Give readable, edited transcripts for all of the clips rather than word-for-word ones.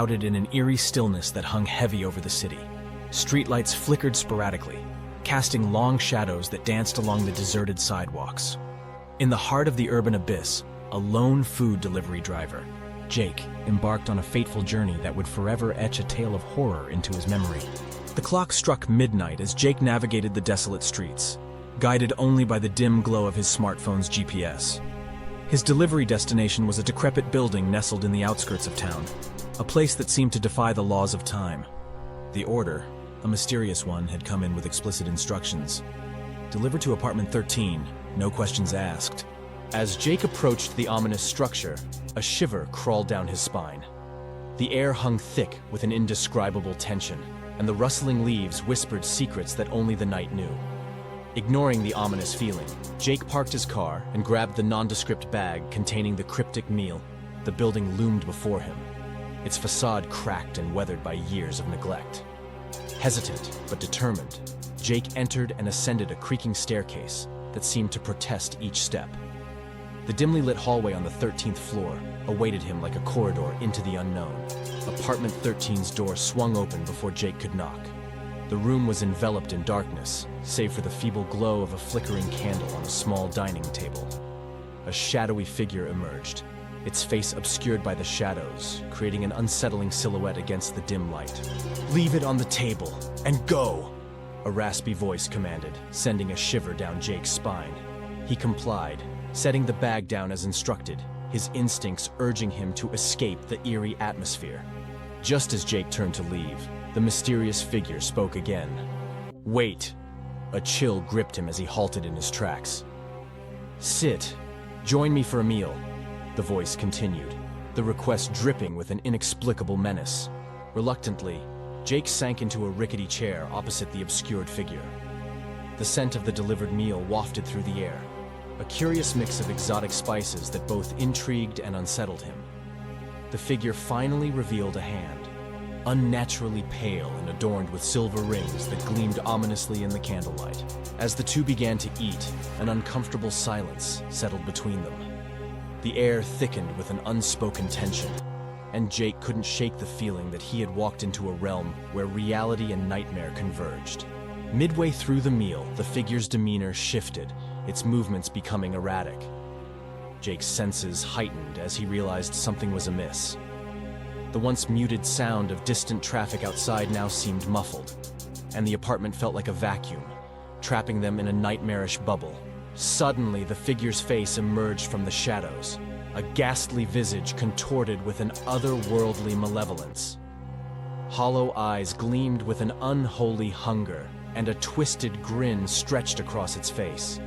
shrouded in an eerie stillness that hung heavy over the city. Streetlights flickered sporadically, casting long shadows that danced along the deserted sidewalks. In the heart of the urban abyss, a lone food delivery driver, Jake, embarked on a fateful journey that would forever etch a tale of horror into his memory. The clock struck midnight as Jake navigated the desolate streets, guided only by the dim glow of his smartphone's GPS. His delivery destination was a decrepit building nestled in the outskirts of town, a place that seemed to defy the laws of time. The order, a mysterious one, had come in with explicit instructions. Delivered to apartment 13, no questions asked. As Jake approached the ominous structure, a shiver crawled down his spine. The air hung thick with an indescribable tension, and the rustling leaves whispered secrets that only the night knew. Ignoring the ominous feeling, Jake parked his car and grabbed the nondescript bag containing the cryptic meal. The building loomed before him, its facade cracked and weathered by years of neglect. Hesitant but determined, Jake entered and ascended a creaking staircase that seemed to protest each step. The dimly lit hallway on the 13th floor awaited him like a corridor into the unknown. Apartment 13's door swung open before Jake could knock. The room was enveloped in darkness, save for the feeble glow of a flickering candle on a small dining table. A shadowy figure emerged, its face obscured by the shadows, creating an unsettling silhouette against the dim light. "Leave it on the table, and go!" a raspy voice commanded, sending a shiver down Jake's spine. He complied, setting the bag down as instructed, his instincts urging him to escape the eerie atmosphere. Just as Jake turned to leave, the mysterious figure spoke again. "Wait!" A chill gripped him as he halted in his tracks. "Sit. Join me for a meal," the voice continued, the request dripping with an inexplicable menace. Reluctantly, Jake sank into a rickety chair opposite the obscured figure. The scent of the delivered meal wafted through the air, a curious mix of exotic spices that both intrigued and unsettled him. The figure finally revealed a hand, unnaturally pale and adorned with silver rings that gleamed ominously in the candlelight. As the two began to eat, an uncomfortable silence settled between them. The air thickened with an unspoken tension, and Jake couldn't shake the feeling that he had walked into a realm where reality and nightmare converged. Midway through the meal, the figure's demeanor shifted, its movements becoming erratic. Jake's senses heightened as he realized something was amiss. The once muted sound of distant traffic outside now seemed muffled, and the apartment felt like a vacuum, trapping them in a nightmarish bubble. Suddenly, the figure's face emerged from the shadows, a ghastly visage contorted with an otherworldly malevolence. Hollow eyes gleamed with an unholy hunger, and a twisted grin stretched across its face.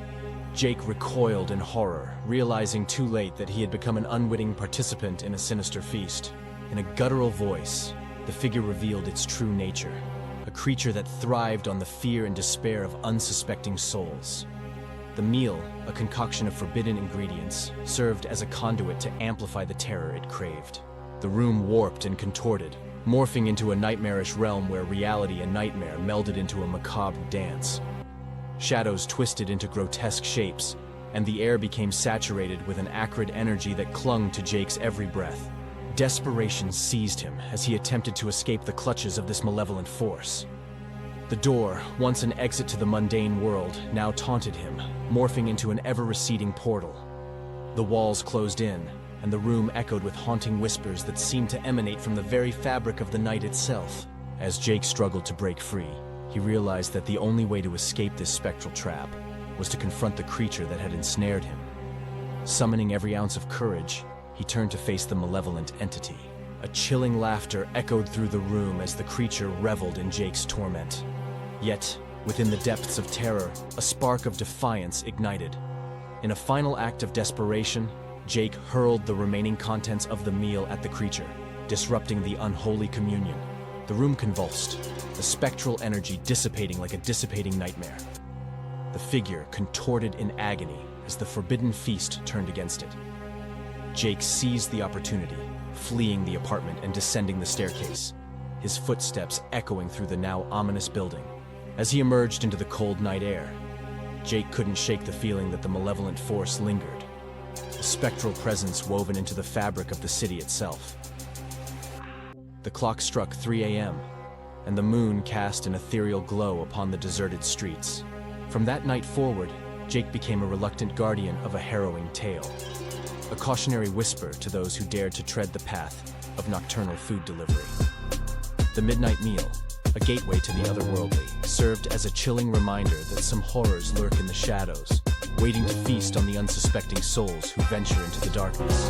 Jake recoiled in horror, realizing too late that he had become an unwitting participant in a sinister feast. In a guttural voice, the figure revealed its true nature, a creature that thrived on the fear and despair of unsuspecting souls. The meal, a concoction of forbidden ingredients, served as a conduit to amplify the terror it craved. The room warped and contorted, morphing into a nightmarish realm where reality and nightmare melded into a macabre dance. Shadows twisted into grotesque shapes, and the air became saturated with an acrid energy that clung to Jake's every breath. Desperation seized him as he attempted to escape the clutches of this malevolent force. The door, once an exit to the mundane world, now taunted him, morphing into an ever-receding portal. The walls closed in, and the room echoed with haunting whispers that seemed to emanate from the very fabric of the night itself. As Jake struggled to break free, he realized that the only way to escape this spectral trap was to confront the creature that had ensnared him. Summoning every ounce of courage, he turned to face the malevolent entity. A chilling laughter echoed through the room as the creature reveled in Jake's torment. Yet, within the depths of terror, a spark of defiance ignited. In a final act of desperation, Jake hurled the remaining contents of the meal at the creature, disrupting the unholy communion. The room convulsed, the spectral energy dissipating like a dissipating nightmare. The figure contorted in agony as the forbidden feast turned against it. Jake seized the opportunity, fleeing the apartment and descending the staircase, his footsteps echoing through the now ominous building. As he emerged into the cold night air, Jake couldn't shake the feeling that the malevolent force lingered, a spectral presence woven into the fabric of the city itself. The clock struck 3 a.m., and the moon cast an ethereal glow upon the deserted streets. From that night forward, Jake became a reluctant guardian of a harrowing tale, a cautionary whisper to those who dared to tread the path of nocturnal food delivery. The midnight meal, a gateway to the otherworldly, served as a chilling reminder that some horrors lurk in the shadows, waiting to feast on the unsuspecting souls who venture into the darkness.